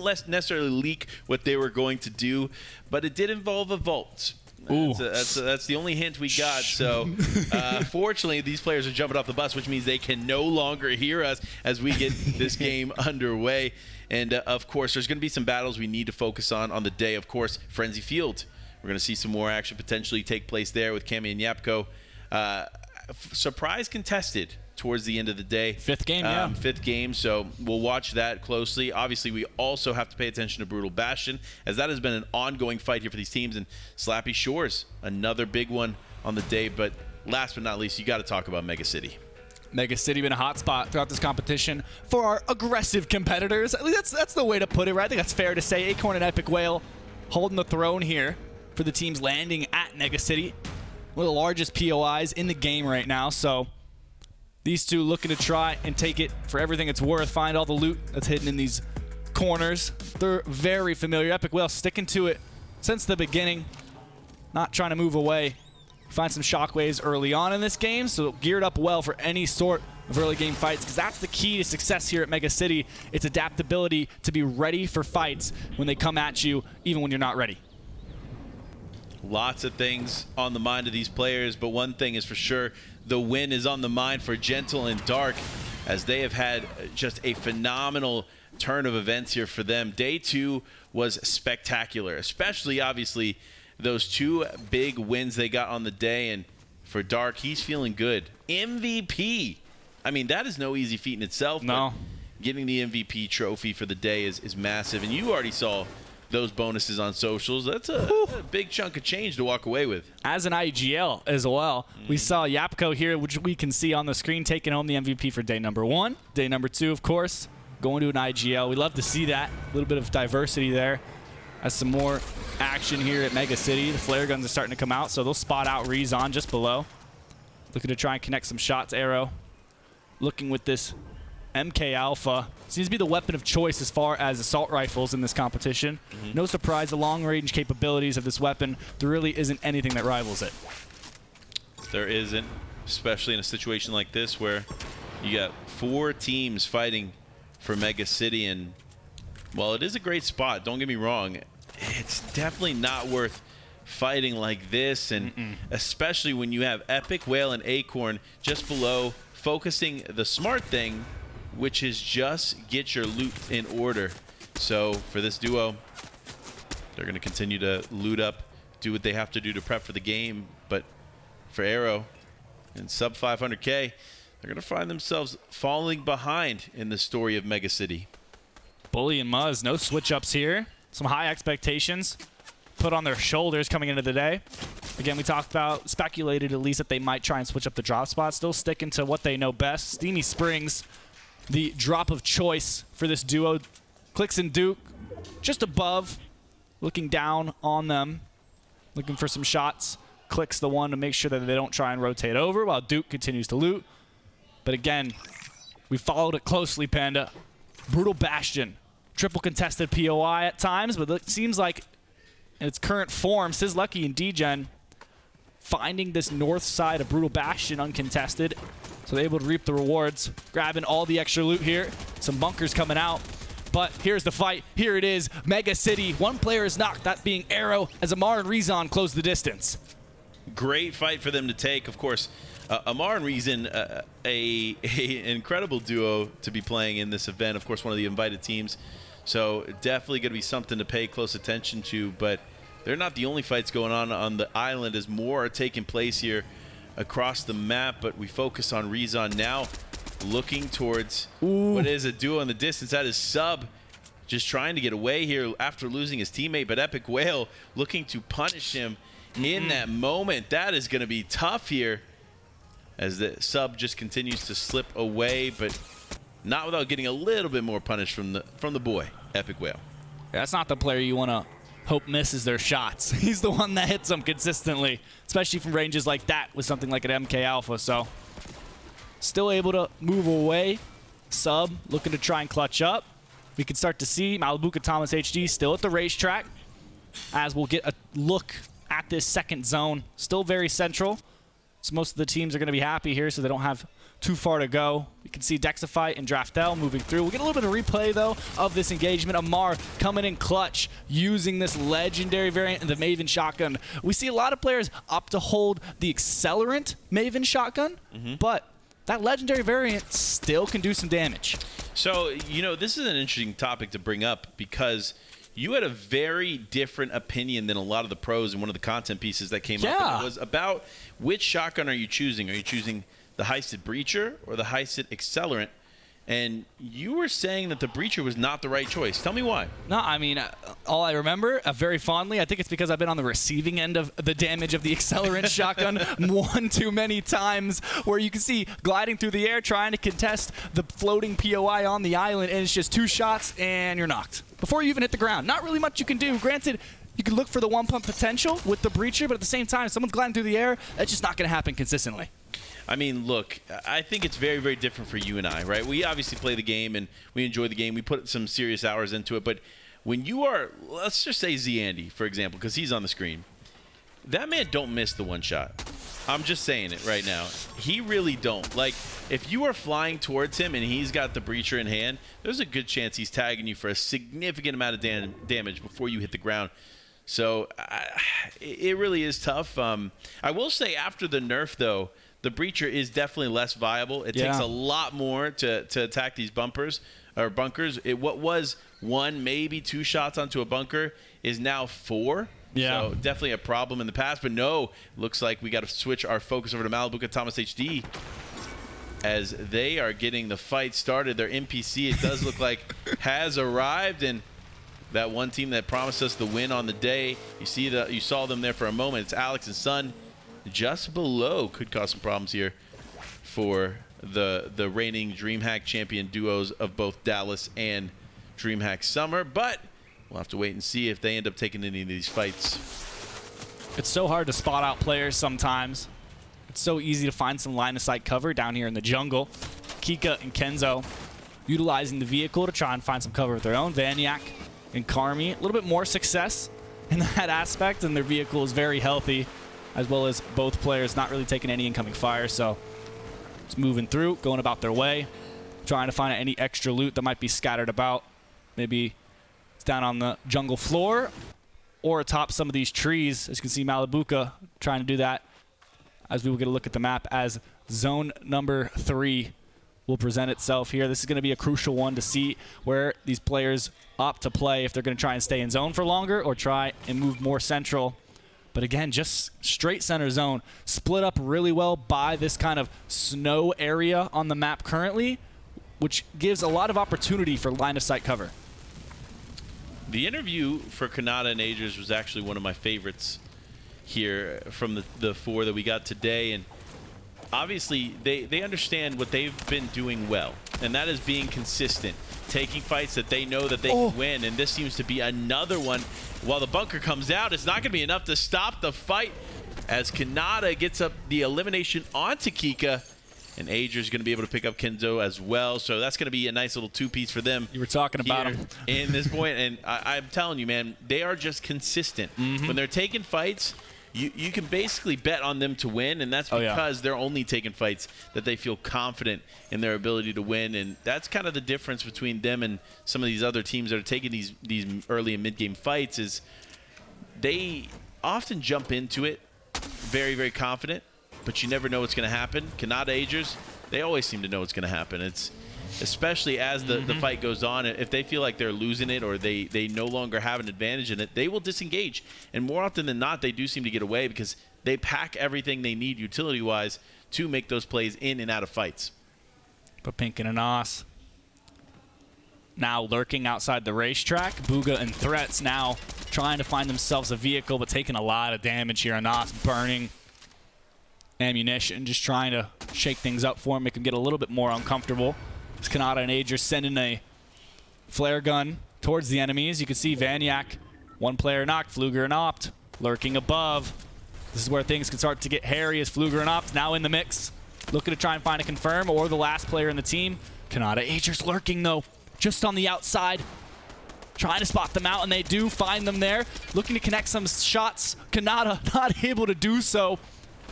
didn't necessarily leak what they were going to do, but it did involve a vault. That's the only hint we got. So, fortunately, these players are jumping off the bus, which means they can no longer hear us as we get this game underway. And, of course, there's going to be some battles we need to focus on the day. Of course, Frenzy Field. We're going to see some more action potentially take place there with Cammy and Yapko. Surprise contested towards the end of the day. Fifth game, yeah. Fifth game, so we'll watch that closely. Obviously, we also have to pay attention to Brutal Bastion, as that has been an ongoing fight here for these teams. And Slappy Shores, another big one on the day. But last but not least, you got to talk about Mega City. Mega City been a hot spot throughout this competition for our aggressive competitors. At least that's the way to put it, right? I think that's fair to say. Acorn and Epic Whale holding the throne here for the teams landing at Mega City. One of the largest POIs in the game right now, so these two looking to try and take it for everything it's worth, find all the loot that's hidden in these corners. They're very familiar. Epic Whale sticking to it since the beginning, not trying to move away. Find some shockwaves early on in this game, so geared up well for any sort of early game fights, because that's the key to success here at Mega City. It's adaptability to be ready for fights when they come at you, even when you're not ready. Lots of things on the mind of these players, but one thing is for sure, the win is on the mind for Gentle and Dark, as they have had just a phenomenal turn of events here for them. Day 2 was spectacular, especially obviously those 2 big wins they got on the day. And for Dark, he's feeling good. MVP. I mean, that is no easy feat in itself. No. But getting the MVP trophy for the day is massive. And you already saw those bonuses on socials. That's a big chunk of change to walk away with. As an IGL as well, we saw Yapko here, which we can see on the screen, taking home the MVP for day number 1. Day number 2, of course, going to an IGL. We love to see that. A little bit of diversity there. As some more action here at Mega City. The flare guns are starting to come out, so they'll spot out Rezon just below. Looking to try and connect some shots. Arrow looking with this MK Alpha. Seems to be the weapon of choice as far as assault rifles in this competition. No surprise, the long-range capabilities of this weapon, there really isn't anything that rivals it. There isn't, especially in a situation like this where you got 4 teams fighting for Mega City. And while it is a great spot, don't get me wrong, it's definitely not worth fighting like this. And especially when you have Epic Whale and Acorn just below, focusing the smart thing, which is just get your loot in order. So for this duo, they're going to continue to loot up, do what they have to do to prep for the game. But for Arrow and sub 500K, they're going to find themselves falling behind in the story of Mega City. Bully and Muzz, no switch-ups here. Some high expectations put on their shoulders coming into the day. Again, we talked about, speculated at least, that they might try and switch up the drop spot. Still sticking to what they know best. Steamy Springs, the drop of choice for this duo. Clicks and Duke just above, looking down on them, looking for some shots. Clicks the one to make sure that they don't try and rotate over, while Duke continues to loot. But again, we followed it closely, Panda. Brutal Bastion, triple contested POI at times, but it seems like in its current form, Sizlucky and D-Gen finding this north side of Brutal Bastion uncontested. So they're able to reap the rewards, grabbing all the extra loot here. Some bunkers coming out. But here's the fight. Here it is. Mega City. One player is knocked, that being Arrow, as Amar and Rezon close the distance. Great fight for them to take. Of course, Amar and Rezon, a incredible duo to be playing in this event. Of course, one of the invited teams. So definitely going to be something to pay close attention to. But they're not the only fights going on the island, as more are taking place here across the map. But we focus on Rezon now, looking towards what is a duo in the distance. That is Sub, just trying to get away here after losing his teammate. But Epic Whale looking to punish him in that moment. That is going to be tough here, as the Sub just continues to slip away, but not without getting a little bit more punish from the boy, Epic Whale. That's not the player you want to hope misses their shots. He's the one that hits them consistently, especially from ranges like that with something like an MK Alpha. So still able to move away. Sub looking to try and clutch up. We can start to see Malibuka Thomas HD still at the racetrack, as we'll get a look at this second zone. Still very central. So most of the teams are going to be happy here, so they don't have too far to go. You can see Dexify and Draftel moving through. We'll get a little bit of replay, though, of this engagement. Amar coming in clutch, using this legendary variant, the Maven Shotgun. We see a lot of players opt to hold the Accelerant Maven Shotgun, but that legendary variant still can do some damage. So, you know, this is an interesting topic to bring up because you had a very different opinion than a lot of the pros in one of the content pieces that came up. And it was about which shotgun are you choosing? Are you choosing the Heisted Breacher or the Heisted Accelerant? And you were saying that the Breacher was not the right choice. Tell me why. No, I mean, all I remember very fondly, I think it's because I've been on the receiving end of the damage of the Accelerant shotgun one too many times, where you can see gliding through the air, trying to contest the floating POI on the island, and it's just 2 shots and you're knocked before you even hit the ground. Not really much you can do. Granted, you can look for the one-pump potential with the Breacher, but at the same time, if someone's gliding through the air, that's just not going to happen consistently. I mean, look, I think it's very, very different for you and I, right? We obviously play the game and we enjoy the game. We put some serious hours into it. But when you are, let's just say Zandy, for example, because he's on the screen. That man don't miss the one shot. I'm just saying it right now. He really don't. Like, if you are flying towards him and he's got the Breacher in hand, there's a good chance he's tagging you for a significant amount of damage before you hit the ground. So it really is tough. I will say after the nerf, though, the Breacher is definitely less viable. It takes a lot more to attack these bunkers. What was 1, maybe 2 shots onto a bunker is now 4. Yeah. So definitely a problem in the past. But no, looks like we got to switch our focus over to Malibuca Thomas HD as they are getting the fight started. Their NPC, it does look like, has arrived. And that one team that promised us the win on the day, you saw them there for a moment. It's Alex and Sun. Just below could cause some problems here for the reigning DreamHack champion duos of both Dallas and DreamHack Summer, but we'll have to wait and see if they end up taking any of these fights. It's so hard to spot out players sometimes. It's so easy to find some line of sight cover down here in the jungle. Kika and Kenzo utilizing the vehicle to try and find some cover of their own. Vaniac and Karmi, a little bit more success in that aspect, and their vehicle is very healthy, as well as both players not really taking any incoming fire. So just moving through, going about their way, trying to find any extra loot that might be scattered about. Maybe it's down on the jungle floor or atop some of these trees. As you can see, Malibuca trying to do that as we will get a look at the map as zone number 3 will present itself here. This is going to be a crucial one to see where these players opt to play, if they're going to try and stay in zone for longer or try and move more central. But again, just straight center zone, split up really well by this kind of snow area on the map currently, which gives a lot of opportunity for line of sight cover. The interview for Kanata and Agers was actually one of my favorites here from the 4 that we got today. And obviously, they understand what they've been doing well, and that is being consistent, taking fights that they know that they can win. And this seems to be another one. While the bunker comes out, it's not going to be enough to stop the fight as Kanata gets up the elimination onto Kika, and Ager's going to be able to pick up Kenzo as well. So that's going to be a nice little 2-piece for them. You were talking about them in this point, and I'm telling you, man, they are just consistent. When they're taking fights, you can basically bet on them to win, and that's because they're only taking fights that they feel confident in their ability to win. And that's kind of the difference between them and some of these other teams that are taking these early and mid-game fights, is they often jump into it very, very confident, but you never know what's going to happen. Kanata Agers, they always seem to know what's going to happen. It's especially as the fight goes on. If they feel like they're losing it or they no longer have an advantage in it, they will disengage. And more often than not, they do seem to get away because they pack everything they need utility-wise to make those plays in and out of fights. But Pink and Anas now lurking outside the racetrack. Booga and Threats now trying to find themselves a vehicle, but taking a lot of damage here. Anas burning ammunition, just trying to shake things up for him, make him get a little bit more uncomfortable. As Kanata and Ager sending a flare gun towards the enemies. You can see Vaniac, one player knocked, Fluger and Opt lurking above. This is where things can start to get hairy as Fluger and Opt now in the mix, looking to try and find a confirm or the last player in the team. Kanata Ager's lurking though, just on the outside, trying to spot them out, and they do find them there. Looking to connect some shots. Kanata not able to do so.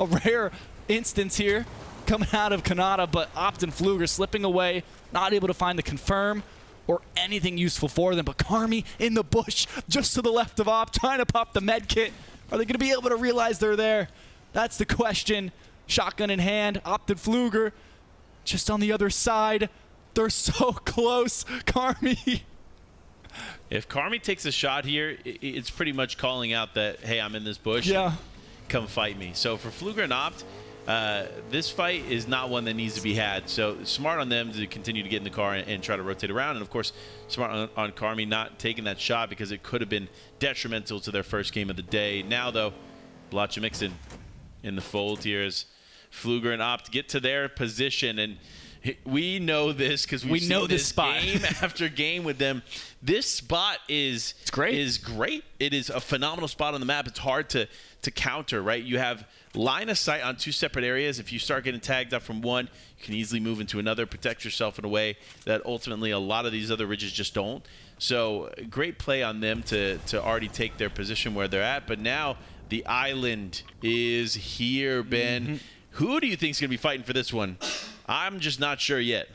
A rare instance here coming out of Kanata, but Opt and Fluger slipping away, not able to find the confirm or anything useful for them. But Karmi in the bush, just to the left of Opt, trying to pop the med kit. Are they going to be able to realize they're there? That's the question. Shotgun in hand, Opt and Fluger just on the other side. They're so close. Karmi. If Karmi takes a shot here, it's pretty much calling out that, hey, I'm in this bush. Yeah. Come fight me. So for Fluger and Opt, this fight is not one that needs to be had. So smart on them to continue to get in the car and try to rotate around. And, of course, smart on Karmi not taking that shot because it could have been detrimental to their first game of the day. Now, though, Blotcha Mixon in the fold here as Fluger and Opt get to their position. And we know this because we know this spot game after game with them. This spot is great. It is a phenomenal spot on the map. It's hard to counter, right? You have line of sight on two separate areas. If you start getting tagged up from one, you can easily move into another, protect yourself in a way that ultimately a lot of these other ridges just don't. So great play on them to already take their position where they're at. But now the island is here, Ben. Who do you think is going to be fighting for this one? I'm just not sure yet.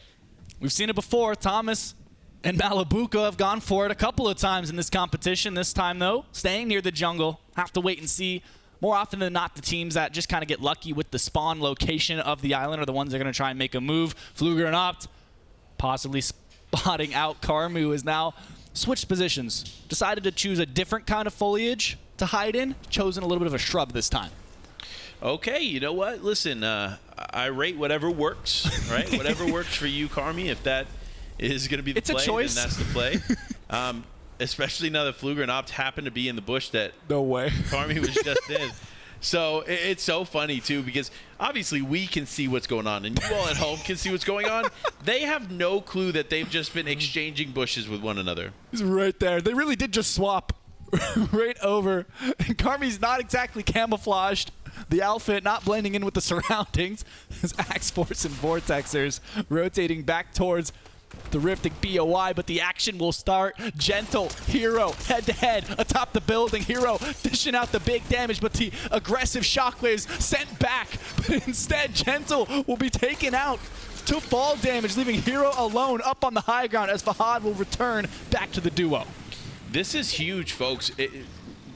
We've seen it before. Thomas and Malabuka have gone for it a couple of times in this competition. This time, though, staying near the jungle. Have to wait and see. More often than not, the teams that just kind of get lucky with the spawn location of the island are the ones that are going to try and make a move. Fluger and Opt possibly spotting out Karmu, who is now switched positions. Decided to choose a different kind of foliage to hide in. Chosen a little bit of a shrub this time. Okay, you know what? Listen, I rate whatever works, right? Whatever works for you, Karmi. If that is going to be the play, then that's the play. Especially now that Fluger and Opt happen to be in the bush that Karmi was just in. So it's so funny, too, because obviously we can see what's going on, and you all at home can see what's going on. They have no clue that they've just been exchanging bushes with one another. He's right there. They really did just swap right over. And Karmi's not exactly camouflaged. The outfit not blending in with the surroundings. His Axe Force and Vortexers rotating back towards the rifting BOI, but the action will start. Gentle, Hero, head-to-head, atop the building. Hero dishing out the big damage, but the aggressive shockwaves sent back. But instead, Gentle will be taken out to fall damage, leaving Hero alone up on the high ground as Fahad will return back to the duo. This is huge, folks.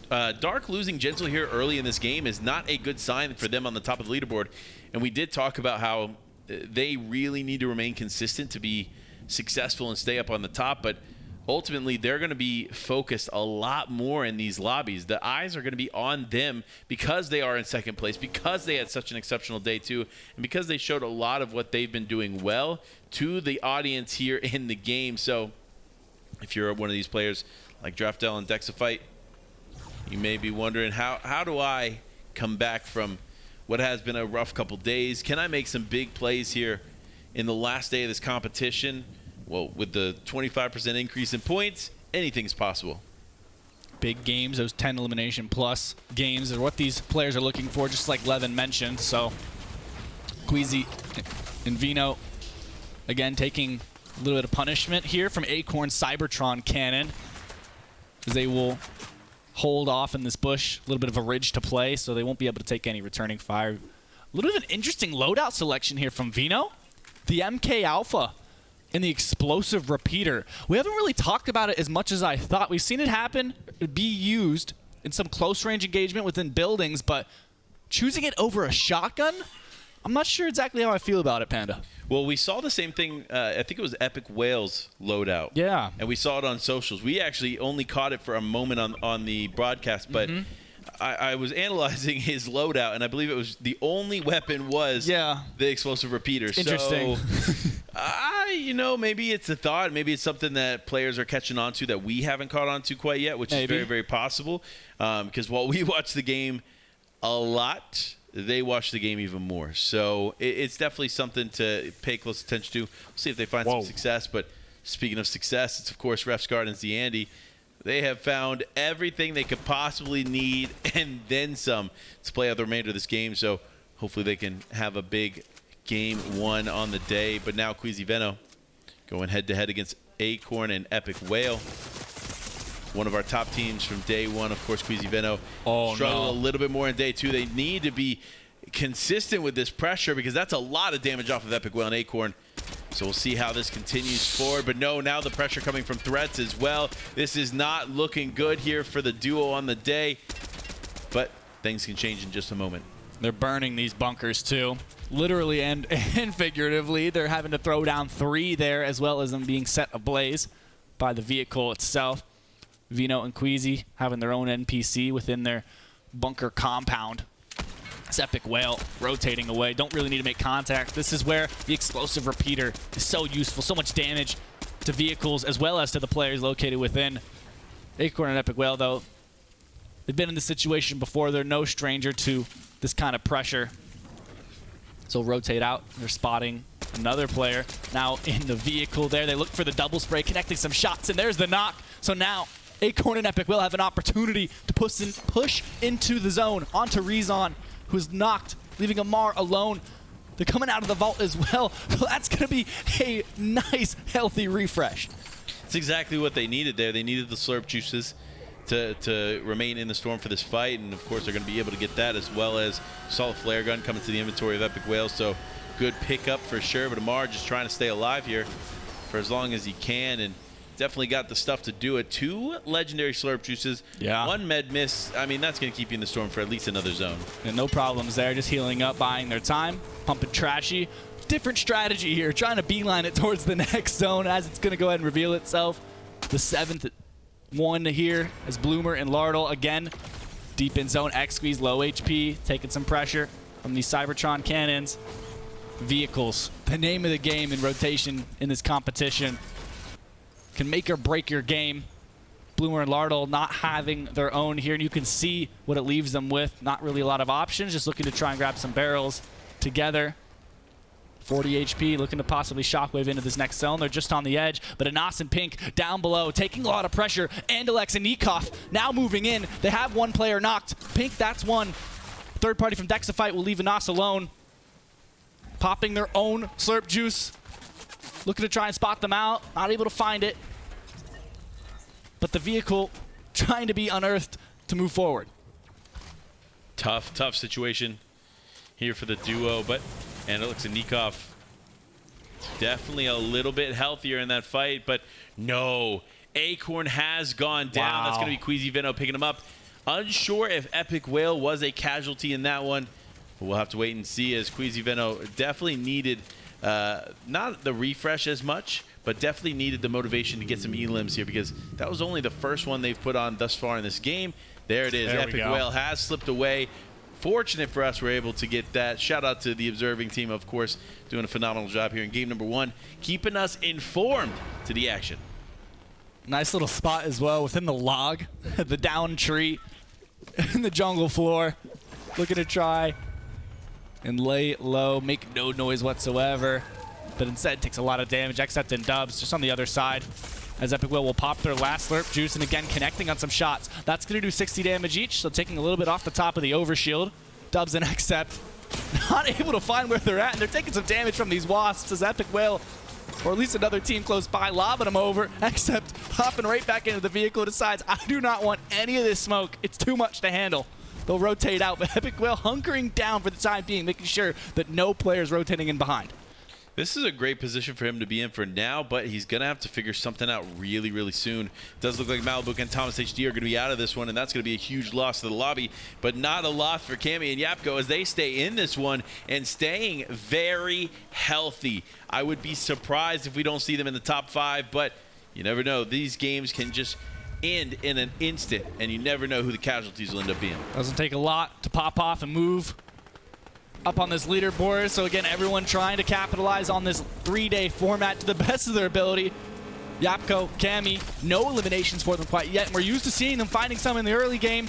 Dark losing Gentle here early in this game is not a good sign for them on the top of the leaderboard. And we did talk about how they really need to remain consistent to be successful and stay up on the top, but ultimately they're going to be focused a lot more in these lobbies. The eyes are going to be on them because they are in second place, because they had such an exceptional day too, and because they showed a lot of what they've been doing well to the audience here in the game. So if you're one of these players like Draftel and Dexafite, you may be wondering, how do I come back from what has been a rough couple days? Can I make some big plays here in the last day of this competition? Well, with the 25% increase in points, anything's possible. Big games, those 10 elimination plus games are what these players are looking for, just like Levin mentioned. So Queasy and Vino, again, taking a little bit of punishment here from Acorn Cybertron Cannon, as they will hold off in this bush. A little bit of a ridge to play, so they won't be able to take any returning fire. A little bit of an interesting loadout selection here from Vino. The MK Alpha and the explosive repeater. We haven't really talked about it as much as I thought. We've seen it happen, be used in some close range engagement within buildings, but choosing it over a shotgun, I'm not sure exactly how I feel about it, Panda. Well, we saw the same thing, I think it was Epic Whales loadout. Yeah. And we saw it on socials. We actually only caught it for a moment on the broadcast, but I was analyzing his loadout, and I believe it was the only weapon was the explosive repeater. Interesting. So, you know, maybe it's a thought. Maybe it's something that players are catching on to that we haven't caught on to quite yet, which is very, very possible. Because while we watch the game a lot, they watch the game even more. So it's definitely something to pay close attention to. We'll see if they find some success. But speaking of success, it's, of course, Refs Gardens, the Andy. They have found everything they could possibly need and then some to play out the remainder of this game. So hopefully they can have a big game one on the day. But now Queasy Veno going head-to-head against Acorn and Epic Whale. One of our top teams from day one, of course, Queasy Veno. Struggled a little bit more in day two. They need to be consistent with this pressure, because that's a lot of damage off of Epic Whale and Acorn. So we'll see how this continues forward. But no, now the pressure coming from threats as well. This is not looking good here for the duo on the day. But things can change in just a moment. They're burning these bunkers too. Literally and figuratively. They're having to throw down 3 there, as well as them being set ablaze by the vehicle itself. Vino and Queasy having their own NPC within their bunker compound. This Epic Whale rotating away. Don't really need to make contact. This is where the explosive repeater is so useful. So much damage to vehicles as well as to the players located within. Acorn and Epic Whale, though, they've been in this situation before. They're no stranger to this kind of pressure. So rotate out. They're spotting another player now in the vehicle there. They look for the double spray, connecting some shots, and there's the knock. So now Acorn and Epic will have an opportunity to push into the zone onto Rezon, who's knocked, leaving Amar alone. They're coming out of the vault as well. So that's going to be a nice, healthy refresh. It's exactly what they needed there. They needed the slurp juices to remain in the storm for this fight, and of course they're going to be able to get that, as well as solid flare gun coming to the inventory of Epic Whale. So good pickup for sure. But Amar just trying to stay alive here for as long as he can, and definitely got the stuff to do it. 2 legendary slurp juices, 1 med miss. I mean, that's going to keep you in the storm for at least another zone. And no problems there, just healing up, buying their time, pumping Trashy. Different strategy here, trying to beeline it towards the next zone as it's going to go ahead and reveal itself. The 7th one here as Bloomer and Lardle again deep in zone. X-Squeeze low HP, taking some pressure from these Cybertron cannons. Vehicles, the name of the game in rotation in this competition, can make or break your game. Bloomer and Lardle not having their own here, and you can see what it leaves them with. Not really a lot of options, just looking to try and grab some barrels together. 40 HP, looking to possibly shockwave into this next zone. They're just on the edge, but Anas and Pink down below, taking a lot of pressure. Andalex and Nikov now moving in. They have 1 player knocked. Pink, that's 1. Third party from Dexafite will leave Anas alone. Popping their own slurp juice. Looking to try and spot them out. Not able to find it. But the vehicle trying to be unearthed to move forward. Tough situation here for the duo, but and it looks like Nikov definitely a little bit healthier in that fight, but no. Acorn has gone down. Wow. That's going to be Queasy Veno picking him up. Unsure if Epic Whale was a casualty in that one, but we'll have to wait and see, as Queasy Veno definitely needed not the refresh as much, but definitely needed the motivation to get some elims here, because that was only the first one they've put on thus far in this game. There it is. There Epic Whale has slipped away. Fortunate for us, we're able to get that. Shout out to the observing team, of course, doing a phenomenal job here in game number 1, keeping us informed to the action. Nice little spot as well within the log, the down tree in the jungle floor. Looking to try and lay low, make no noise whatsoever, but instead takes a lot of damage. Except in Dubs, just on the other side, as Epic Whale will pop their last slurp juice, and again connecting on some shots. That's going to do 60 damage each, so taking a little bit off the top of the overshield. Dubs and Accept not able to find where they're at, and they're taking some damage from these wasps as Epic Whale, or at least another team close by, lobbing them over. Accept hopping right back into the vehicle, decides, I do not want any of this smoke. It's too much to handle. They'll rotate out, but Epic Whale hunkering down for the time being, making sure that no player's rotating in behind. This is a great position for him to be in for now, but he's going to have to figure something out really, really soon. It does look like Malibu and Thomas HD are going to be out of this one, and that's going to be a huge loss to the lobby, but not a loss for Cammy and Yapko as they stay in this one and staying very healthy. I would be surprised if we don't see them in the top 5, but you never know. These games can just end in an instant, and you never know who the casualties will end up being. Doesn't take a lot to pop off and move up on this leaderboard. So again, everyone trying to capitalize on this 3-day format to the best of their ability. Yapko, Cammy, no eliminations for them quite yet, and we're used to seeing them finding some in the early game.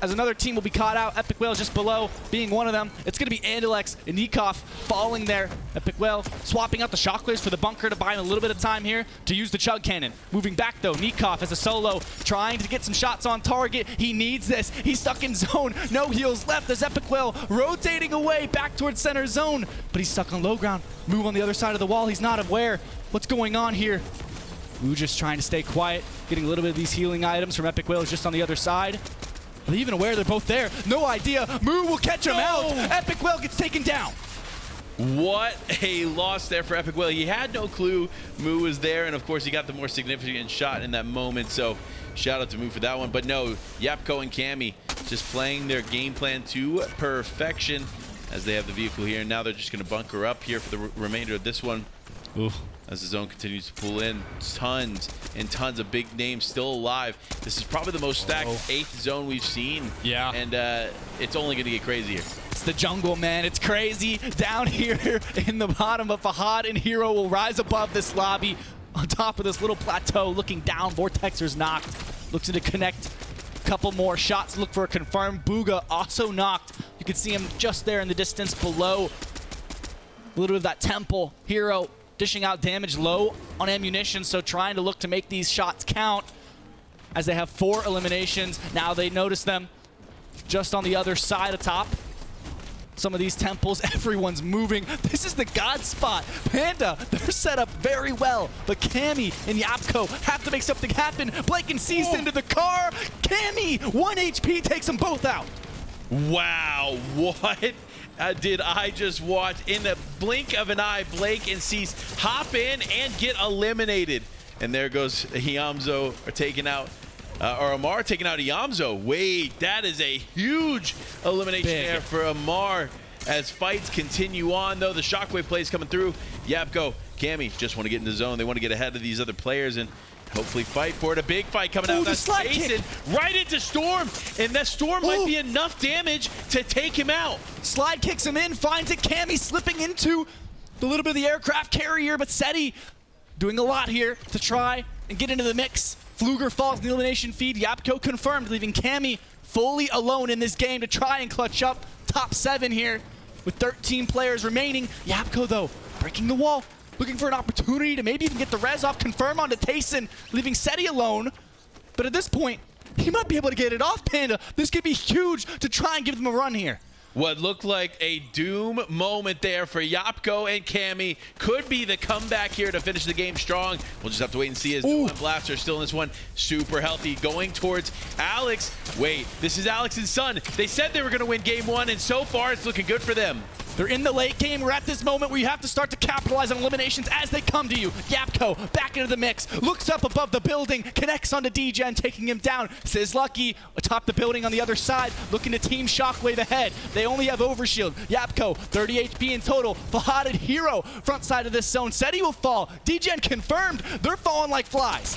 As another team will be caught out, Epic Whale just below, being one of them. It's going to be Andalex and Nikov falling there. Epic Whale swapping out the shockwaves for the bunker to buy him a little bit of time here to use the chug cannon. Moving back though, Nikov as a solo, trying to get some shots on target. He needs this. He's stuck in zone. No heals left as Epic Whale rotating away back towards center zone. But he's stuck on low ground. Move on the other side of the wall. He's not aware what's going on here. Wu just trying to stay quiet, getting a little bit of these healing items from Epic Whale just on the other side. Are they even aware they're both there? No idea. Moo will catch him out. Epic Whale gets taken down. What a loss there for Epic Whale. He had no clue Moo was there, and of course he got the more significant shot in that moment, so shout out to Moo for that one. But no, Yapko and Cammy just playing their game plan to perfection as they have the vehicle here, and now they're just going to bunker up here for the remainder of this one. Oof. As the zone continues to pull in, tons and tons of big names still alive. This is probably the most stacked 8th zone we've seen. Yeah. And it's only going to get crazier. It's the jungle, man. It's crazy down here in the bottom, but Fahad and Hero will rise above this lobby on top of this little plateau, looking down. Vortexer's knocked. Looks to connect a couple more shots. Look for a confirmed. Booga also knocked. You can see him just there in the distance below. A little bit of that temple. Hero dishing out damage, low on ammunition, so trying to look to make these shots count as they have 4 eliminations. Now they notice them just on the other side of top. Some of these temples, everyone's moving. This is the God spot. Panda, they're set up very well, but Cammy and Yapko have to make something happen. Blake and Cease into the car. Cammy, 1 HP, takes them both out. Wow, what did I just watch? In the blink of an eye, Blake and Cease hop in and get eliminated. And there goes Hyamzo taking out, or Amar taking out Hyamzo. Wait, that is a huge elimination there for Amar. As fights continue on, though, the shockwave plays coming through. Yapko, Cammy just want to get in the zone. They want to get ahead of these other players and hopefully fight for it. A big fight coming out. That's Jason right into Storm, and that Storm might be enough damage to take him out. Slide kicks him in, finds it. Cammy slipping into the little bit of the aircraft carrier, but Seti doing a lot here to try and get into the mix. Fluger falls in the elimination feed. Yapko confirmed, leaving Cammy fully alone in this game to try and clutch up top 7 here with 13 players remaining. Yapko, though, breaking the wall, looking for an opportunity to maybe even get the res off, confirm onto Tayson, leaving Seti alone. But at this point, he might be able to get it off, Panda. This could be huge to try and give them a run here. What looked like a doom moment there for Yapko and Cammy could be the comeback here to finish the game strong. We'll just have to wait and see as Blaster still in this one. Super healthy, going towards Alex. Wait, this is Alex's son. They said they were going to win game 1, and so far it's looking good for them. They're in the late game. We're at this moment where you have to start to capitalize on eliminations as they come to you. Yapko back into the mix, looks up above the building, connects onto DGen, taking him down. Lucky atop the building on the other side, looking to team Shockwave ahead. They only have overshield. Yapko, 30 HP in total. Fahad and Hero, front side of this zone. Seti will fall. DGen confirmed. They're falling like flies.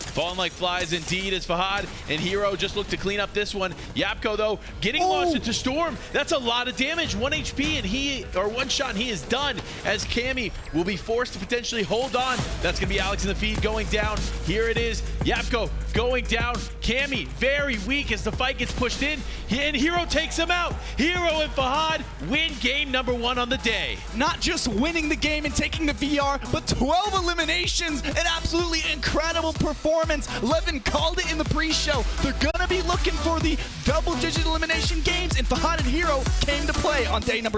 Falling like flies indeed as Fahad and Hero just look to clean up this one. Yapko, though, getting launched into Storm. That's a lot of damage. 1 HP and 1 shot and he is done as Cammy will be forced to potentially hold on. That's going to be Alex in the feed going down. Here it is. Yapko going down. Cammy very weak as the fight gets pushed in. And Hero takes him out. Hero and Fahad win game number 1 on the day. Not just winning the game and taking the VR, but 12 eliminations. An absolutely incredible performance. Levin called it in the pre-show. They're gonna be looking for the double-digit elimination games, and Fahad and Hero came to play on day number 3.